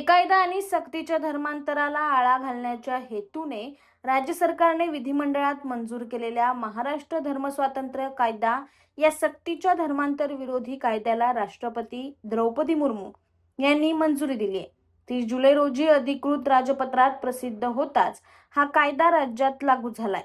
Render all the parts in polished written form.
बेकायदा आणि सक्तीच्या धर्मांतराला आळा घालण्याच्या हेतूने राज्य सरकारने विधिमंडळात मंजूर केलेल्या महाराष्ट्र धर्मस्वातंत्र्य कायदा या सक्तीच्या धर्मांतर विरोधी कायद्याला राष्ट्रपती द्रौपदी मुर्मू यांनी मंजुरी दिली आहे. 30 जुलै रोजी अधिकृत राजपत्रात प्रसिद्ध होताच हा कायदा राज्यात लागू झालाय.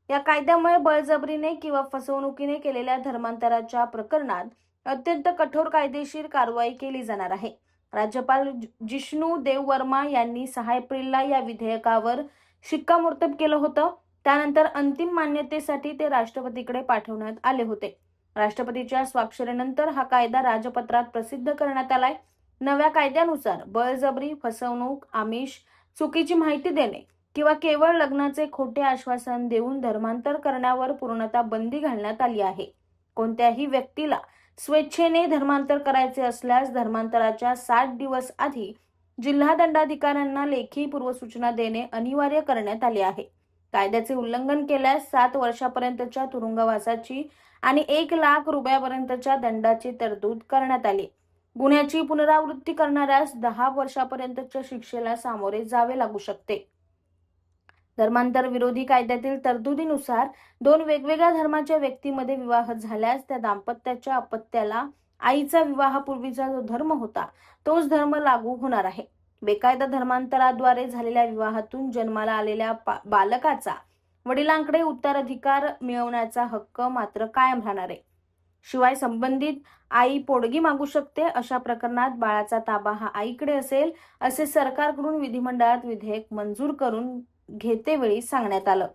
या कायद्यामुळे बळजबरीने किंवा फसवणुकीने केलेल्या धर्मांतराच्या प्रकरणात अत्यंत कठोर कायदेशीर कारवाई केली जाणार आहे. राज्यपाल जिष्णू देववर्मा यांनी 6 एप्रिलला या विधेयकावर शिक्कामोर्तब केलं होतं. त्यानंतर अंतिम मान्यतेसाठी ते राष्ट्रपतीकडे पाठवण्यात आले होते. राष्ट्रपतीच्या स्वाक्षरीनंतर हा कायदा राजपत्रात प्रसिद्ध करण्यात आलाय. नव्या कायद्यानुसार बळजबरी, फसवणूक, आमिष, चुकीची माहिती देणे किंवा केवळ लग्नाचे खोटे आश्वासन देऊन धर्मांतर करण्यावर पूर्णतः बंदी घालण्यात आली आहे. कोणत्याही व्यक्तीला स्वेच्छेने धर्मांतर करायचे असल्यास धर्मांतराच्या 60 दिवस आधी जिल्हा दंडाधिकाऱ्यांना लेखी पूर्वसूचना देणे अनिवार्य करण्यात आले आहे. कायद्याचे उल्लंघन केल्यास 7 वर्षापर्यंतच्या तुरुंगवासाची आणि 1 लाख रुपयापर्यंतच्या दंडाची तरतूद करण्यात आली. गुन्ह्याची पुनरावृत्ती करणाऱ्यास 10 वर्षापर्यंतच्या शिक्षेला सामोरे जावे लागू शकते. धर्मांतर विरोधी कायद्यातील तरतुदीनुसार 2 वेगवेगळ्या धर्माच्या व्यक्तीमध्ये विवाह झाल्यास त्या दाम्पत्याच्या अपत्याला आईचा विवाहापूर्वीचा जो धर्म होता तोच धर्म लागू होणार आहे. बेकायदा धर्मांतराद्वारे झालेल्या विवाहातून जन्माला आलेल्या बालकाचा वडिलांकडे उत्तराधिकार मिळवण्याचा हक्क मात्र कायम राहणार आहे. शिवाय संबंधित आई पोटगी मागू शकते. अशा प्रकरणात बाळाचा ताबा हा आईकडे असेल असे सरकारकडून विधिमंडळात विधेयक मंजूर करून घेतेवेळी सांगण्यात आलं.